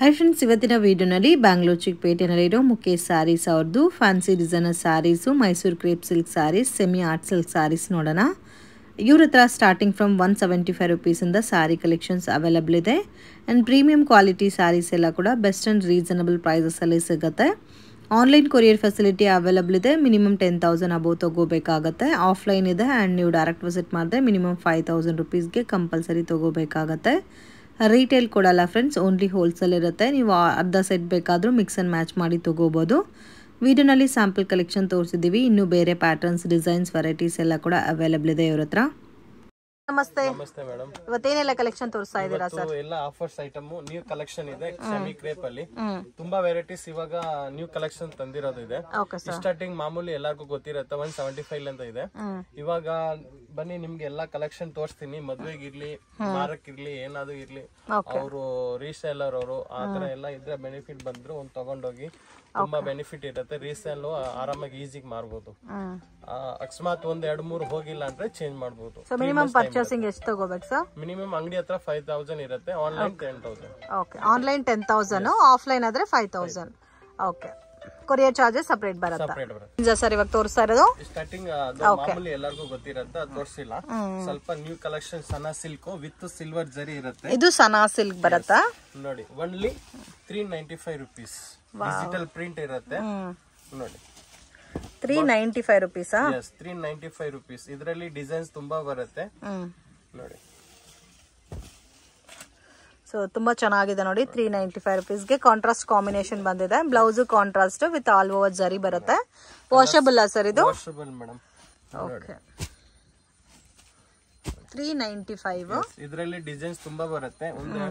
Hi friends, ಇವತ್ತಿನ ವಿಡಿಯೋನಲ್ಲಿ ಬ್ಯಾಂಗ್ಳೂರ್ ಚಿಕ್ಕಪೇಟೆನಲ್ಲಿರೋ ಮುಖೇಶ್ ಸ್ಯಾರೀಸ್ ಅವ್ರದ್ದು fancy designer saris, Mysuru crepe silk saris, semi art silk saris ನೋಡೋಣ. ಇವ್ರ ಹತ್ರ ಸ್ಟಾರ್ಟಿಂಗ್ ಫ್ರಮ್ 175 ರುಪೀಸಿಂದ ಸ್ಯಾರಿ ಕಲೆಕ್ಷನ್ಸ್ ಅವೈಲಬಲ್ ಇದೆ. ಆ್ಯಂಡ್ ಪ್ರೀಮಿಯಂ ಕ್ವಾಲಿಟಿ ಸ್ಯಾರೀಸ್ ಎಲ್ಲ ಕೂಡ ಬೆಸ್ಟ್ ಆ್ಯಂಡ್ ರೀಸನಬಲ್ ಪ್ರೈಸಸಲ್ಲಿ ಸಿಗುತ್ತೆ. ಆನ್ಲೈನ್ ಕೊರಿಯರ್ ಫೆಸಿಲಿಟಿ ಅವೈಲಬಲ್ ಇದೆ. ಮಿನಿಮಮ್ 10,000 ಅಬೋವ್ ತೊಗೋಬೇಕಾಗತ್ತೆ. ಆಫ್ಲೈನ್ ಇದೆ ಆ್ಯಂಡ್ ನೀವು ಡೈರೆಕ್ಟ್ ವಿಸಿಟ್ ಮಾಡಿದ್ರೆ ಮಿನಿಮಮ್ 5,000 ರುಪೀಸ್ಗೆ ಕಂಪಲ್ಸರಿ ತೊಗೋಬೇಕಾಗತ್ತೆ. ರಿಟೇಲ್ ಕೊಡಲ್ಲ ಫ್ರೆಂಡ್ಸ್, ಓನ್ಲಿ ಹೋಲ್ಸೇಲ್ ಇರುತ್ತೆ. ನೀವು ಅರ್ಧ ಸೆಟ್ ಬೇಕಾದರೂ ಮಿಕ್ಸ್ ಆ್ಯಂಡ್ ಮ್ಯಾಚ್ ಮಾಡಿ ತೊಗೋಬೋದು. ವಿಡಿಯೋನಲ್ಲಿ ಸ್ಯಾಂಪಲ್ ಕಲೆಕ್ಷನ್ ತೋರಿಸಿದ್ದೀವಿ. ಇನ್ನೂ ಬೇರೆ ಪ್ಯಾಟರ್ನ್ಸ್, ಡಿಸೈನ್ಸ್, ವೆರೈಟೀಸ್ ಎಲ್ಲ ಕೂಡ ಅವೈಲಬಲ್ ಇದೆ ಇವ್ರ ಹತ್ರ. ನಮಸ್ತೆ. ನಮಸ್ತೆ ಮೇಡಮ್. ಇವತ್ತೇನೆಲ್ಲ ಕಲೆಕ್ಷನ್ ತೋರಿಸ್ತಾ ಇದ್ದೀರಾ ಸರ್? ಎಲ್ಲ ಆಫರ್ಸ್ ಐಟಮ್ ನ್ಯೂ ಕಲೆಕ್ಷನ್ ಇದೆ. ಸೆಮಿ ಕ್ರೇಪ್ ಅಲ್ಲಿ ತುಂಬಾ ವೆರೈಟೀಸ್ ಇವಾಗ ನ್ಯೂ ಕಲೆಕ್ಷನ್ ತಂದಿರೋದು ಇದೆ. ಸ್ಟಾರ್ಟಿಂಗ್ ಮಾಮೂಲಿ ಎಲ್ಲರಿಗೂ ಗೊತ್ತಿರುತ್ತೆ 175 ಅಂತ ಇದೆ. ಇವಾಗ ಬನ್ನಿ ನಿಮ್ಗೆ ಎಲ್ಲಾ ಕಲೆಕ್ಷನ್ ತೋರಿಸ್ತೀನಿ. ಮದ್ವೆಗಿರ್ಲಿ, ಮಾರಕ್ಕಿರ್ಲಿ, ಏನಾದ್ರು ಇರ್ಲಿ, ಅವರು ರೀಸೇಲರ್ ಅವರು ಆತರ ಎಲ್ಲ ಇದ್ರೆ ಬೆನಿಫಿಟ್ ಬಂದ್ರು ಒಂದ್ ತಗೊಂಡೋಗಿ ತುಂಬಾ ಬೆನಿಫಿಟ್ ಇರುತ್ತೆ. ರೀಸೇಲ್ ಆರಾಮಾಗಿ ಈಸಿಗೆ ಮಾರ್ಬೋದು. ಅಕಸ್ಮಾತ್ ಒಂದ್ 2-3 ಹೋಗಿಲ್ಲ ಅಂದ್ರೆ ಚೇಂಜ್ ಮಾಡಬಹುದು. ಮಿನಿಮಮ್ ಪರ್ಚೇಸಿಂಗ್ ಎಷ್ಟು ತಗೋಬೇಕು ಸರ್? ಮಿನಿಮಮ್ ಅಂಗಡಿ ಹತ್ರ 5,000 ಇರುತ್ತೆ, ಆನ್ಲೈನ್ 10,000. ಓಕೆ, ಆನ್ಲೈನ್ 10,000, ಆಫ್ಲೈನ್ ಆದ್ರೆ 5,000. ಓಕೆ, ಕೊರಿಯರ್ ಚಾರ್ಜಸ್ ಸಪರೇಟ್ ಬರುತ್ತೆ ಸರ್. ಇವಾಗ ತೋರಿಸ್ತಾ ಇರೋದು ಸ್ಟಾರ್ಟಿಂಗ್ ಮಾಮೂಲಿ ಎಲ್ಲರಿಗೂ ಗೊತ್ತಿರುತ್ತೆ, ಅದು ತೋರಿಸಿಲ್ಲ. ಸ್ವಲ್ಪ new collection Sana silk with silver ಜರಿ ಇರುತ್ತೆ. ಇದು ಸನಾ ಸಿಲ್ಕ್ ಬರುತ್ತಾ ನೋಡಿ. Only 395 rupees. ಡಿಜಿಟಲ್ ಪ್ರಿಂಟ್ ಇರುತ್ತೆ ನೋಡಿ. 395 ರುಪೀಸ್. 395 ರುಪೀಸ್. ಇದರಲ್ಲಿ ಡಿಸೈನ್ಸ್ ತುಂಬಾ ಬರುತ್ತೆ ನೋಡಿ. ಸೊ ತುಂಬಾ ಚೆನ್ನಾಗಿದೆ ನೋಡಿ. 395 ರುಪೀಸ್ಗೆ ಕಾಂಟ್ರಾಸ್ಟ್ ಕಾಂಬಿನೇಷನ್ ಬಂದಿದೆ. Blouse contrast with all over ಜರಿ ಬರುತ್ತೆ. ವಾಷಬಲ್ ಸರ್ ಇದು? Washable madam. ಓಕೆ, 395. ಇದರಲ್ಲಿ ಡಿಸೈನ್ಸ್ ತುಂಬಾ ಬರುತ್ತೆ. ಒಂದು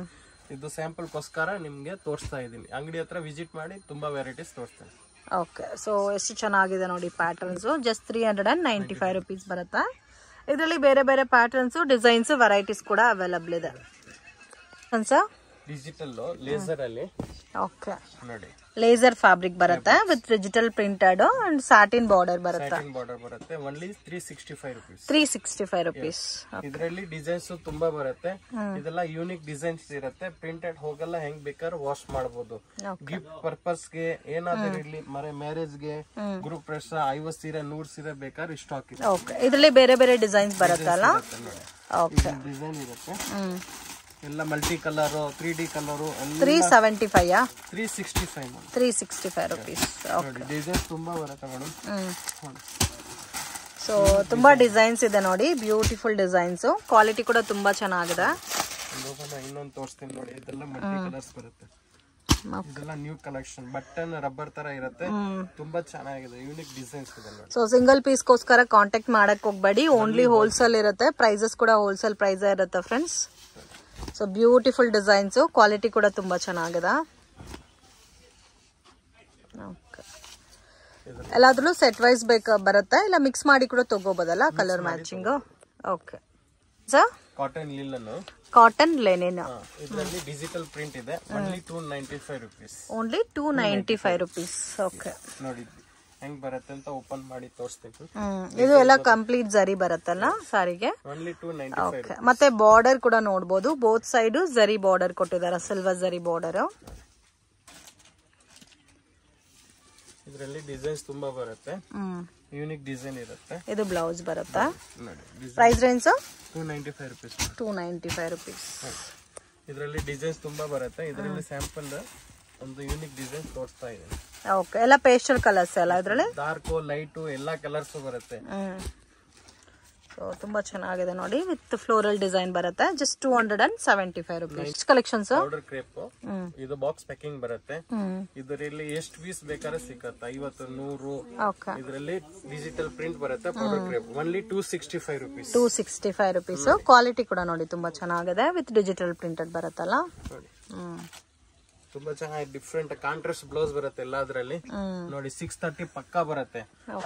ಇದು ಸ್ಯಾಂಪಲ್ ಗೋಸ್ಕರ ನಿಮ್ಗೆ ತೋರಿಸ್ತಾ ಇದೀನಿ. ಅಂಗಡಿ ಹತ್ರ ವಿಸಿಟ್ ಮಾಡಿ ತುಂಬಾ ವೆರೈಟೀಸ್ ತೋರಿಸ್ತೇನೆ. ಓಕೆ, ಸೊ ಎಷ್ಟು ಚೆನ್ನಾಗಿದೆ ನೋಡಿ ಪ್ಯಾಟರ್ನ್ಸ್. ಜಸ್ಟ್ 395 ರುಪೀಸ್ ಬರುತ್ತೆ. ಇದರಲ್ಲಿ ಬೇರೆ ಬೇರೆ ಪ್ಯಾಟರ್ನ್ಸ್, ಡಿಸೈನ್ಸ್, ವೆರೈಟೀಸ್ ಕೂಡ ಅವೈಲಬಲ್ ಇದೆ. ಡಿಜಿಟಲ್ ಲೇಸರ್ ಅಲ್ಲಿ ಓಕೆ ನೋಡಿ. ಲೇಸರ್ ಫ್ಯಾಬ್ರಿಕ್ ಬರುತ್ತೆ with digital printed and satin border ಬರುತ್ತೆ. ಸಾಟಿನ್ ಬಾರ್ಡರ್ ಬರುತ್ತೆ. Only 365 rupees. 365 ರುಪೀಸ್. ಇದರಲ್ಲಿ ಡಿಸೈನ್ಸ್ ತುಂಬಾ ಬರುತ್ತೆ. ಇದೆಲ್ಲ ಯೂನಿಕ್ ಡಿಸೈನ್ಸ್ ಇರುತ್ತೆ. ಪ್ರಿಂಟೆಡ್ ಹೋಗಲ್ಲ, ಹೆಂಗ್ ಬೇಕಾದ್ರೆ ವಾಶ್ ಮಾಡಬಹುದು. ಗಿಫ್ಟ್ ಪರ್ಪಸ್ ಗೆ ಏನಾದ್ರೂ ಇರ್ಲಿ, ಮ್ಯಾರೇಜ್ ಗೆ, ಗ್ರೂಪ್ ಡ್ರೆಸ್, 50 ಸೀರೆ 100 ಸೀರೆ ಬೇಕಾದ್ರೆ ಸ್ಟಾಕ್ ಇದೆ. ಓಕೆ, ಇದರಲ್ಲಿ ಬೇರೆ ಬೇರೆ ಡಿಸೈನ್ಸ್ ಬರುತ್ತಲ್ಲ. ಓಕೆ, ಡಿಸೈನ್ ಇರುತ್ತೆ ಎಲ್ಲ multi colour, 3D colour. 375 365 rupees. ನೋಡಿ. ಡಿಸೈನ್ಸ್ ತುಂಬಾ ಬರುತ್ತೆ ಮೇಡಮ್. ಸೊ ತುಂಬಾ ಡಿಸೈನ್ಸ್ ಇದೆ ನೋಡಿ. Beautiful designs. ಕ್ವಾಲಿಟಿ ಕೂಡ ತುಂಬಾ ಚೆನ್ನಾಗಿದೆ. ಇನ್ನೊಂದು ತೋರಿಸ್ತೀನಿ ನೋಡಿ. ಇದೆಲ್ಲ ಮಲ್ಟಿ ಕಲರ್ಸ್ ಬರುತ್ತೆ. ಇದೆಲ್ಲ ನ್ಯೂ ಕಲೆಕ್ಷನ್. ಬಟನ್ ರಬ್ಬರ್ ತರ ಇರುತ್ತೆ. ತುಂಬಾ ಚೆನ್ನಾಗಿದೆ. ಯೂನಿಕ್ ಡಿಸೈನ್ಸ್ ಇದೆ ನೋಡಿ. ಸೊ ಸಿಂಗಲ್ ಪೀಸ್ ಗೋಸ್ಕರ ಕಾಂಟ್ಯಾಕ್ಟ್ ಮಾಡಕ್ ಹೋಗ್ಬೇಡಿ. ಓನ್ಲಿ ಹೋಲ್ಸೇಲ್ ಇರುತ್ತೆ. ಪ್ರೈಸಸ್ ಕೂಡ ಹೋಲ್ಸೇಲ್ ಪ್ರೈಸ್ ಇರುತ್ತೆ friends. So beautiful designs. Quality ಕೂಡ ತುಂಬಾ ಚೆನ್ನಾಗಿದೆ. ಎಲ್ಲಾದ್ರೂ ಸೆಟ್ ವೈಸ್ ಬರುತ್ತೆ, ಇಲ್ಲ ಮಿಕ್ಸ್ ಮಾಡಿ ಕೂಡ ತಗೋಬೋದಲ್ಲ, colour matching. Okay sir, cotton linen. Cotton linen. ಇದರಲ್ಲಿ ಡಿಜಿಟಲ್ ಪ್ರಿಂಟ್ ಇದೆ. Only 295 rupees. Only 295 rupees. Okay, ನೋಡಿ ಹೆಂಗ್ ಬರುತ್ತೆ ಅಂತ ಓಪನ್ ಮಾಡಿ ತೋರಿಸ್ತೀನಿ. ಇದು ಎಲ್ಲ ಕಂಪ್ಲೀಟ್ ಜರಿ ಬರುತ್ತಲ್ಲ ಸಾರಿಗೆ. ಓನ್ಲಿ 295. ಮತ್ತೆ ಬಾರ್ಡರ್ ಕೂಡ ನೋಡಬಹುದು. ಬೋತ್ ಸೈಡ್ ಜರಿ ಬಾರ್ಡರ್ ಕೊಟ್ಟಿದ್ದಾರೆ, ಸಿಲ್ವರ್ ಜರಿ ಬಾರ್ಡರ್. ಇದರಲ್ಲಿ ಡಿಸೈನ್ಸ್ ತುಂಬಾ ಬರುತ್ತೆ. ಯೂನಿಕ್ ಡಿಸೈನ್ ಇರುತ್ತೆ. ಇದು ಬ್ಲೌಸ್ ಬರುತ್ತಾ? Price range 295 rupees. 295 ರುಪೀಸ್. ಇದರಲ್ಲಿ ಡಿಸೈನ್ಸ್ ತುಂಬಾ ಬರುತ್ತೆ. ಇದರಲ್ಲಿ ಸ್ಯಾಂಪಲ್ ಒಂದು ಯೂನಿಕ್ ಡಿಸೈನ್ ತೋರಿಸ್ತಾ ಇದೆ. ಓಕೆ, ಎಲ್ಲ ಪೇಸ್ಟಲ್ ಕಲರ್ಸ್ ಎಲ್ಲ ಇದರಲ್ಲಿ. ಡಾರ್ಕ್, ಲೈಟ್ ಎಲ್ಲಾ ಕಲರ್ಸ್ ಬರುತ್ತೆ. ಸೊ ತುಂಬಾ ಚೆನ್ನಾಗಿದೆ ನೋಡಿ. ವಿತ್ ಫ್ಲೋರಲ್ ಡಿಸೈನ್ ಬರುತ್ತೆ. Just 275 rupees. Collections powder crepe. ಇದು ಬಾಕ್ಸ್ ಪ್ಯಾಕಿಂಗ್ ಬರುತ್ತೆ. ಇದರಲ್ಲಿ ಎಷ್ಟು ಪೀಸ್ ಬೇಕಾದ್ರೆ ಸಿಗುತ್ತೆ. 50, 100. ಇದರಲ್ಲಿ ಡಿಜಿಟಲ್ ಪ್ರಿಂಟ್ ಬರುತ್ತೆ. Powder crepe only 265 rupees. 265 rupees. Quality ಕೂಡ ನೋಡಿ ತುಂಬಾ ಚೆನ್ನಾಗಿದೆ. ವಿತ್ ಡಿಜಿಟಲ್ ಪ್ರಿಂಟೆಡ್ ಬರುತ್ತಲ್ಲ. ತುಂಬಾ ಚೆನ್ನಾಗಿ ಡಿಫ್ರೆಂಟ್ ಕಾಂಟ್ರಾಸ್ಟ್ ಬ್ಲೌಸ್ ಬರುತ್ತೆ ಎಲ್ಲಾದ್ರಲ್ಲಿ ನೋಡಿ. 630 ಪಕ್ಕಾ ಬರುತ್ತೆ.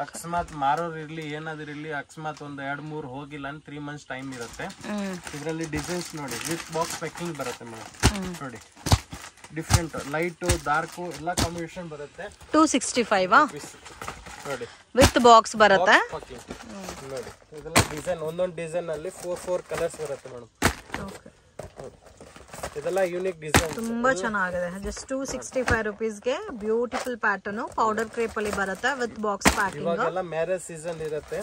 ಅಕಸ್ಮಾತ್ ಮಾರೋರ್ ಇರ್ಲಿ, ಏನಾದ್ರು ಇರ್ಲಿ, ಅಕಸ್ಮಾತ್ ಒಂದ್ 2-3 ಹೋಗಿಲ್ಲ ಅಂದ್ರೆ 3 ಮಂತ್ಸ್ ಟೈಮ್ ಇರುತ್ತೆ. ಇದರಲ್ಲಿ ಡಿಸೈನ್ಸ್ ನೋಡಿ. ವಿತ್ ಬಾಕ್ಸ್ ಪ್ಯಾಕಿಂಗ್ ಬರುತ್ತೆ ಮೇಡಮ್. ನೋಡಿ ಡಿಫ್ರೆಂಟ್ ಲೈಟ್, ಡಾರ್ಕ್ ಎಲ್ಲ ಕಾಂಬಿನೇಷನ್ ಬರುತ್ತೆ. 265 ನೋಡಿ. ವಿತ್ ಬಾಕ್ಸ್ ಬರುತ್ತೆ ನೋಡಿ. ಇದೆಲ್ಲ ಡಿಸೈನ್, ಒಂದೊಂದು ಡಿಸೈನ್ ಅಲ್ಲಿ 4 ಕಲರ್ಸ್ ಬರುತ್ತೆ ಮೇಡಮ್. ಇದೆಲ್ಲ ಯೂನಿಕ್ ಡಿಸೈನ್ ತುಂಬಾ ಚೆನ್ನಾಗಿದೆ. ಜಸ್ಟ್ 265 rupeesಗೆ ಬ್ಯೂಟಿಫುಲ್ ಪ್ಯಾಟರ್ನ್ ಪೌಡರ್ ಕ್ರೇಪ್ ಅಲ್ಲಿ ಬರುತ್ತೆ ವಿತ್ ಬಾಕ್ಸ್ ಪ್ಯಾಕಿಂಗ್. ಇವಾಗೆಲ್ಲ ಮ್ಯಾರೇಜ್ ಸೀಸನ್ ಇರುತ್ತೆ,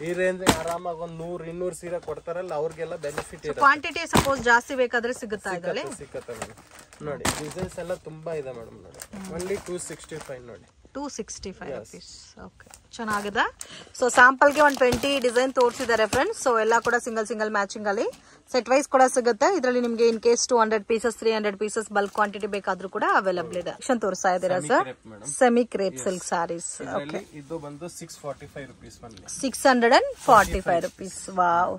ಈ ರೇಂಜ್ ಆರಾಮಾಗಿ ಒಂದು 100-200 ಸೀರೆ ಕೊಡ್ತಾರಲ್ಲ ಅವ್ರಿಗೆಲ್ಲ ಬೆನಿಫಿಟ್ ಇದೆ. ಕ್ವಾಂಟಿಟಿ ಸಪೋಸ್ ಜಾಸ್ತಿ ಬೇಕಾದ್ರೆ ಸಿಗುತ್ತಾ ಇದರಲ್ಲಿ? ಸಿಗುತ್ತೆ ಮೇಡಮ್. ನೋಡಿ ಡಿಸೈನ್ಸ್ ಎಲ್ಲ ತುಂಬಾ ಇದೆ ಮೇಡಮ್. ನೋಡಿ ಓನ್ಲಿ 265 ನೋಡಿ. 265 rupees. ಓಕೆ, ಚೆನ್ನಾಗಿದೆ. ಸೊ ಸ್ಯಾಂಪಲ್ಗೆ ಒಂದು 20 ಡಿಸೈನ್ ತೋರಿಸಿದ್ದಾರೆ ಫ್ರೆಂಡ್ಸ್. ಸೊ ಎಲ್ಲ ಕೂಡ ಸಿಂಗಲ್ ಮ್ಯಾಚಿಂಗ್ ಅಲ್ಲಿ ಸೆಟ್ ವೈಸ್ ಕೂಡ ಸಿಗುತ್ತೆ. ಇದರಲ್ಲಿ ನಿಮಗೆ in case 200 pieces 300 pieces bulk quantity ಬೇಕಾದ್ರೂ ಕೂಡ ಅವೈಲಬಲ್ ಇದೆ. ತೋರಿಸ್ತಾ ಇದ್ದೀರಾ sir? Semi crepe silk saris. ಇದು ಬಂದು 645 rupees only. 645 rupees. Wow.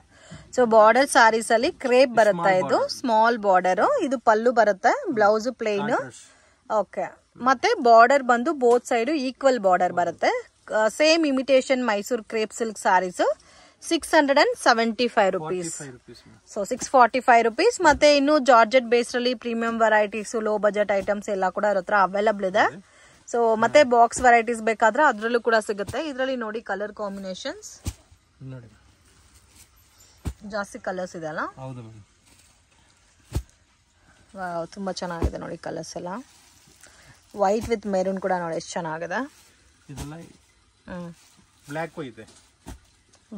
So border saris ಅಲ್ಲಿ ಕ್ರೇಪ್ ಬರುತ್ತೆ. ಇದು ಸ್ಮಾಲ್ ಬಾರ್ಡರ್. ಇದು ಪಲ್ಲು ಬರುತ್ತೆ, ಬ್ಲೌಸ್ ಪ್ಲೇನ್. ಓಕೆ, ಮತ್ತೆ ಬಾರ್ಡರ್ ಬಂದು ಬೋತ್ ಸೈಡ್ ಈಕ್ವಲ್ ಬಾರ್ಡರ್ ಬರುತ್ತೆ. Same imitation Mysore crepe silk saris 675 rupees. So 645 rupees. ಮತ್ತೆ ಇನ್ನು ಜಾರ್ಜೆಟ್ ಬೇಸ್ ಅಲ್ಲಿ premium varieties, low budget items ಎಲ್ಲ ಕೂಡ ಅವ್ರ ಹತ್ರ ಅವೈಲಬಲ್ ಇದೆ. ಸೊ ಮತ್ತೆ ಬಾಕ್ಸ್ ವೆರೈಟೀಸ್ ಬೇಕಾದ್ರೆ ಅದ್ರಲ್ಲೂ ಕೂಡ ಸಿಗುತ್ತೆ. ಇದರಲ್ಲಿ ನೋಡಿ ಕಲರ್ ಕಾಂಬಿನೇಷನ್ಸ್ ಜಾಸ್ತಿ ಕಲರ್ಸ್ ಇದೆ ಅಲ್ಲ? ವಾವ್, ತುಂಬಾ ಚೆನ್ನಾಗಿದೆ ನೋಡಿ ಕಲರ್ಸ್ ಎಲ್ಲ. ವೈಟ್ ವಿತ್ ಮೆರೂನ್ ಕೂಡ ನೋಡಿ ಎಷ್ಟು ಚೆನ್ನಾಗಿದೆ.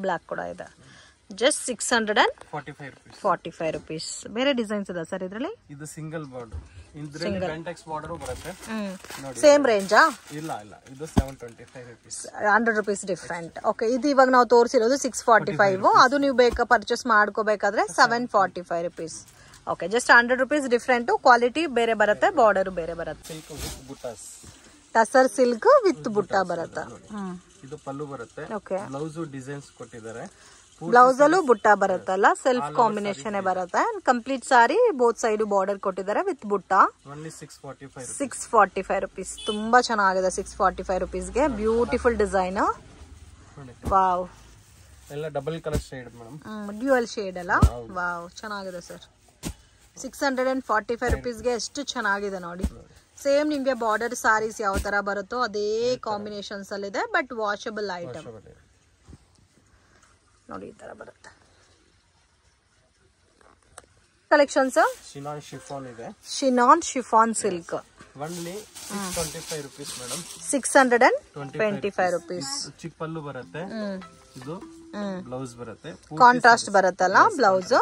ಬ್ಲಾಕ್ ಕೂಡ ಇದೆ. Just 645 rupees. ಬೇರೆ ಡಿಸೈನ್ಸ್ ಇದೆ ಸರ್ ಇದರಲ್ಲಿ? ಇದು ಸಿಂಗಲ್ ಬಾರ್ಡರ್, ಇದರಲ್ಲಿ ಬೆಂಟೆಕ್ಸ್ ಬಾರ್ಡರ್ ಬರುತ್ತೆ. ಸೇಮ್ ರೇಂಜಾ? ಇಲ್ಲ, ಇದು 725 rupees. 100 rupees different. ಓಕೆ, ಇದು ಇವಾಗ ನಾವು ತೋರಿಸಿರೋದು 645. ಅದು ನೀವು ಪರ್ಚೇಸ್ ಮಾಡ್ಕೋಬೇಕಾದ್ರೆ 745 rupees. Okay, just 100 rupees different. Quality ಬೇರೆ ಬರುತ್ತೆ, ಬಾರ್ಡರ್ ಬೇರೆ ಬರುತ್ತೆ. ಟಸರ್ ಸಿಲ್ಕ್ ವಿತ್ ಬುಟ್ಟ ಬರುತ್ತೆ. ಇದು ಪಲ್ಲು ಬರುತ್ತೆ. ಓಕೆ, ಬ್ಲೌಸ್ ಡಿಸೈನ್ಸ್ ಕೊಟ್ಟಿದ್ದಾರೆ. ಬ್ಲೌಸ್ ಅಲ್ಲೂ ಬುಟ್ಟ ಬರುತ್ತಲ್ಲ, ಸೆಲ್ಫ್ ಕಾಂಬಿನೇಷನ್ ಬರುತ್ತೆ. Complete sari both side border ಕೊಟ್ಟಿದ್ದಾರೆ ವಿತ್ ಬುಟ್ಟ. 645 rupees. ತುಂಬಾ ಚೆನ್ನಾಗಿದೆ. 645 rupeesಗೆ ಬ್ಯೂಟಿಫುಲ್ ಡಿಸೈನ್. ವಾವ್, ಎಲ್ಲ double colour shade madam. Dual shade ಅಲ್ಲ? ವಾವ್, ಚೆನ್ನಾಗಿದೆ ಸರ್. 645 rupeesಗೆ ಎಷ್ಟು ಚೆನ್ನಾಗಿದೆ ನೋಡಿ. ಸೇಮ್ ನಿಮ್ಗೆ ಬಾರ್ಡರ್ ಸಾರೀಸ್ ಯಾವ ತರ ಬರುತ್ತೋ ಅದೇ ಕಾಂಬಿನೇಷನ್ಸ್ ಅಲ್ಲಿ ಇದೆ, ಬಟ್ ವಾಷಬಲ್ ಐಟಮ್ ನೋಡಿ ಈ ತರ ಬರುತ್ತೆ. ಕಲೆಕ್ಷನ್ಸ್ ಶಿನಾನ್ ಶಿಫಾನ್ ಇದೆ. Chinon chiffon silk only 625 rupees madam. 625 rupees. ಚಿಕ್ಕ ಪಲ್ಲು ಬರುತ್ತೆ. ಇದು ಬ್ಲೌಸ್ ಬರುತ್ತೆ, ಕಾಂಟ್ರಾಸ್ಟ್ ಬರುತ್ತಲ್ಲ ಬ್ಲೌಸ್.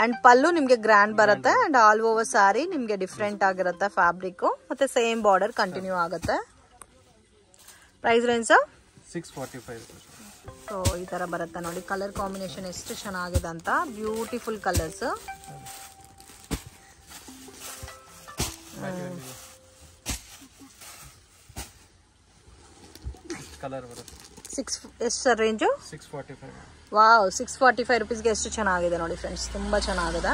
ಅಂಡ್ ಪಲ್ಲು ನಿಮ್ಗೆ ಗ್ರ್ಯಾಂಡ್ ಬರುತ್ತೆ. ಅಂಡ್ ಆಲ್ ಓವರ್ ಸಾರಿ ನಿಮ್ಗೆ ಡಿಫ್ರೆಂಟ್ ಆಗಿರುತ್ತೆ ಫ್ಯಾಬ್ರಿಕ್. ಮತ್ತೆ ಸೇಮ್ ಬಾರ್ಡರ್ ಕಂಟಿನ್ಯೂ ಆಗುತ್ತೆ. Price range 645 rupees. ಸೊ ಈ ತರ ಬರುತ್ತೆ ನೋಡಿ. ಕಲರ್ ಕಾಂಬಿನೇಷನ್ ಎಷ್ಟು ಚೆನ್ನಾಗಿದೆ ಅಂತ. Beautiful colours. ಕಲರ್ ಬರುತ್ತೆ. ಎಷ್ಟು ಸರ್ ರೇಂಜು? 645. ವಾವ್, 645 rupeesಗೆ ಎಷ್ಟು ಚೆನ್ನಾಗಿದೆ ನೋಡಿ ಫ್ರೆಂಡ್ಸ್. ತುಂಬಾ ಚೆನ್ನಾಗಿದೆ.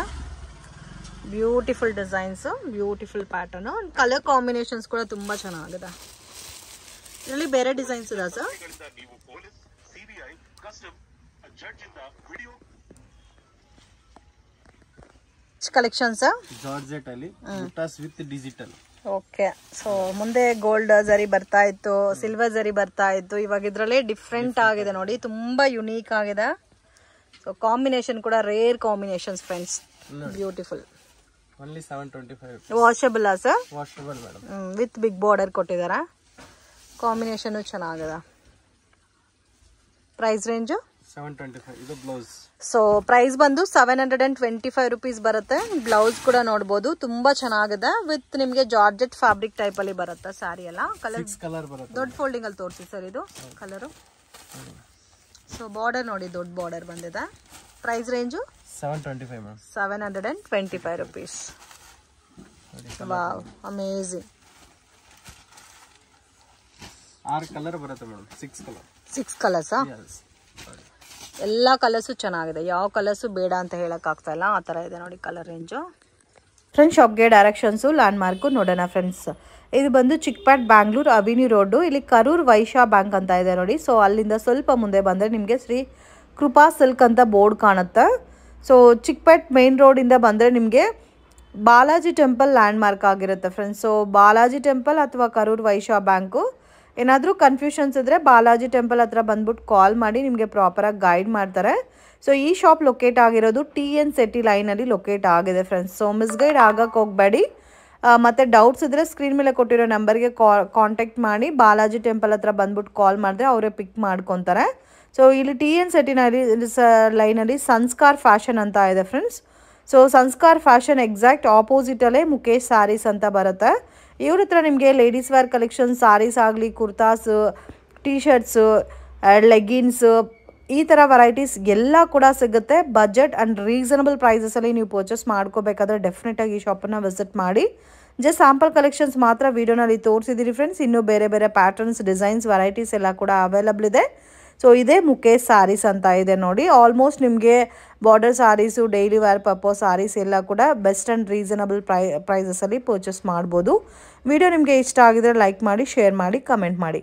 Beautiful designs, beautiful pattern. Colour combinations ಕೂಡ ತುಂಬಾ ಚೆನ್ನಾಗಿದೆ. ಇದರಲ್ಲಿ ಬೇರೆ ಡಿಸೈನ್ಸ್ ಇದೆ ಸರ್? ಕಲೆಕ್ಷನ್ಸ್ ಜಾರ್ಜೆಟ್ ಅಲ್ಲಿ ಬುಟ್ಟಾಸ್ ವಿತ್ ಡಿಜಿಟಲ್. ಓಕೆ, ಸೊ ಮುಂದೆ ಗೋಲ್ಡ್ ಜರಿ ಬರ್ತಾ ಇತ್ತು, ಸಿಲ್ವರ್ ಜರಿ ಬರ್ತಾ ಇತ್ತು. ಇವಾಗ ಇದ್ರಲ್ಲೇ ಡಿಫ್ರೆಂಟ್ ಆಗಿದೆ ನೋಡಿ, ತುಂಬಾ ಯುನೀಕ್ ಆಗಿದೆ. ಸೊ ಕಾಂಬಿನೇಷನ್ ಕೂಡ rare combinations friends. Beautiful. only 725. Washable sir? Washable madam. With big border ಕೊಟ್ಟಿದ್ದಾರೆ. ಕಾಂಬಿನೇಷನ್ ಚೆನ್ನಾಗಿದೆ. Price range 725. ಇದು ಬ್ಲೌಸ್. ಸೊ ಪ್ರೈಸ್ ಬಂದು 725 rupees ಬರುತ್ತೆ. ಬ್ಲೌಸ್ ಕೂಡ ನೋಡಬಹುದು, ತುಂಬಾ ಚೆನ್ನಾಗಿದೆ. ವಿತ್ ನಿಮ್ಗೆ ಜಾರ್ಜೆಟ್ ಫ್ಯಾಬ್ರಿಕ್ ಟೈಪ್ ಅಲ್ಲಿ ಬರುತ್ತೆ ಸಾರಿ ಎಲ್ಲ. ಕಲರ್ ಬರುತ್ತೆ. ದೊಡ್ಡ ಫೋಲ್ಡಿಂಗ್ ಅಲ್ಲಿ ತೋರಿಸಿ ಸರ್ ಇದು ಕಲರ್. ಸೊ ಬಾರ್ಡರ್ ನೋಡಿ, ದೊಡ್ಡ ಬಾರ್ಡರ್ ಬಂದಿದೆ. Price range 725 ma'am. 725 rupees. Wow, amazing. 6 colour ಬರುತ್ತೆ ಮೇಡಮ್. 6 ಕಲರ್ಸಾ? ಎಲ್ಲ ಕಲರ್ಸು ಚೆನ್ನಾಗಿದೆ. ಯಾವ ಕಲರ್ಸು ಬೇಡ ಅಂತ ಹೇಳಕ್ ಆಗ್ತಾ ಇಲ್ಲ, ಆ ತರ ಇದೆ ನೋಡಿ ಕಲರ್ ರೇಂಜು. ಫ್ರೆಂಡ್ಸ್, ಶಾಪ್ಗೆ ಡೈರೆಕ್ಷನ್ಸು ಲ್ಯಾಂಡ್ ಮಾರ್ಕು ನೋಡೋಣ ಫ್ರೆಂಡ್ಸ್. ಇದು ಬಂದು ಚಿಕ್ಪೇಟ್ ಬ್ಯಾಂಗ್ಳೂರ್ ಅವಿನ್ಯೂ ರೋಡು. ಇಲ್ಲಿ ಕರೂರ್ ವೈಶ್ಯ ಬ್ಯಾಂಕ್ ಅಂತ ಇದೆ ನೋಡಿ. ಸೊ ಅಲ್ಲಿಂದ ಸ್ವಲ್ಪ ಮುಂದೆ ಬಂದರೆ ನಿಮಗೆ ಶ್ರೀ ಕೃಪಾ ಸಿಲ್ಕ್ ಅಂತ ಬೋರ್ಡ್ ಕಾಣುತ್ತೆ. ಸೊ ಚಿಕ್ಪೇಟ್ ಮೇನ್ ರೋಡಿಂದ ಬಂದರೆ ನಿಮಗೆ ಬಾಲಾಜಿ ಟೆಂಪಲ್ ಲ್ಯಾಂಡ್ ಮಾರ್ಕ್ ಆಗಿರುತ್ತೆ ಫ್ರೆಂಡ್ಸ್. ಸೊ ಬಾಲಾಜಿ ಟೆಂಪಲ್ ಅಥವಾ ಕರೂರ್ ವೈಶ್ಯ ಬ್ಯಾಂಕು. ಏನಾದರೂ ಕನ್ಫ್ಯೂಷನ್ಸ್ ಇದ್ದರೆ ಬಾಲಾಜಿ ಟೆಂಪಲ್ ಹತ್ರ ಬಂದ್ಬಿಟ್ಟು ಕಾಲ್ ಮಾಡಿ ನಿಮಗೆ ಪ್ರಾಪರಾಗಿ ಗೈಡ್ ಮಾಡ್ತಾರೆ. ಸೊ ಈ ಶಾಪ್ ಲೊಕೇಟ್ ಆಗಿರೋದು TN City ಲೈನಲ್ಲಿ ಲೊಕೇಟ್ ಆಗಿದೆ ಫ್ರೆಂಡ್ಸ್. ಸೊ ಮಿಸ್ಗೈಡ್ ಆಗಕ್ಕೆ ಹೋಗಬೇಡಿ. ಮತ್ತು ಡೌಟ್ಸ್ ಇದ್ದರೆ ಸ್ಕ್ರೀನ್ ಮೇಲೆ ಕೊಟ್ಟಿರೋ ನಂಬರ್ಗೆ ಕಾಂಟ್ಯಾಕ್ಟ್ ಮಾಡಿ. ಬಾಲಾಜಿ ಟೆಂಪಲ್ ಹತ್ರ ಬಂದ್ಬಿಟ್ಟು ಕಾಲ್ ಮಾಡಿದ್ರೆ ಅವರೇ ಪಿಕ್ ಮಾಡ್ಕೊತಾರೆ. ಸೊ ಇಲ್ಲಿ TN City ಲೈನಲ್ಲಿ ಸಂಸ್ಕಾರ್ ಫ್ಯಾಷನ್ ಅಂತ ಇದೆ friends. So Sanskar fashion exact ಆಪೋಸಿಟಲ್ಲೇ ಮುಖೇಶ್ ಸ್ಯಾರೀಸ್ ಅಂತ ಬರುತ್ತೆ. ಇವ್ರ ಹತ್ರ ನಿಮಗೆ ಲೇಡೀಸ್ ವೇರ್ ಕಲೆಕ್ಷನ್, ಸಾರೀಸ್ ಆಗಲಿ, ಕುರ್ತಾಸ್, ಟೀ ಶರ್ಟ್ಸು, ಲೆಗ್ಗಿನ್ಸ್, ಈ ಥರ ವೆರೈಟೀಸ್ ಎಲ್ಲ ಕೂಡ ಸಿಗುತ್ತೆ. ಬಜೆಟ್ ಆ್ಯಂಡ್ ರೀಸನಬಲ್ ಪ್ರೈಸಸಲ್ಲಿ ನೀವು ಪರ್ಚೇಸ್ ಮಾಡ್ಕೋಬೇಕಾದ್ರೆ ಡೆಫಿನೆಟಾಗಿ ಈ ಶಾಪನ್ನು ವಿಸಿಟ್ ಮಾಡಿ. ಜಸ್ಟ್ ಸ್ಯಾಂಪಲ್ ಕಲೆಕ್ಷನ್ಸ್ ಮಾತ್ರ ವೀಡಿಯೋನಲ್ಲಿ ತೋರಿಸಿದ್ದೀರಿ ಫ್ರೆಂಡ್ಸ್. ಇನ್ನೂ ಬೇರೆ ಬೇರೆ ಪ್ಯಾಟರ್ನ್ಸ್, ಡಿಸೈನ್ಸ್, ವೆರೈಟೀಸ್ ಎಲ್ಲ ಕೂಡ ಅವೈಲಬಲ್ ಇದೆ. ಸೊ ಇದೇ ಮುಖೇಶ್ ಸ್ಯಾರೀಸ್ ಅಂತ ಇದೆ ನೋಡಿ. ಆಲ್ಮೋಸ್ಟ್ ನಿಮಗೆ border saris, daily wear purpose saris ಎಲ್ಲ ಕೂಡ ಬೆಸ್ಟ್ ಆ್ಯಂಡ್ ರೀಸನಬಲ್ ಪ್ರೈಸಸಲ್ಲಿ ಪರ್ಚೇಸ್ ಮಾಡ್ಬೋದು. ವಿಡಿಯೋ ನಿಮಗೆ ಇಷ್ಟ ಆಗಿದ್ರೆ ಲೈಕ್ ಮಾಡಿ, ಶೇರ್ ಮಾಡಿ, ಕಮೆಂಟ್ ಮಾಡಿ.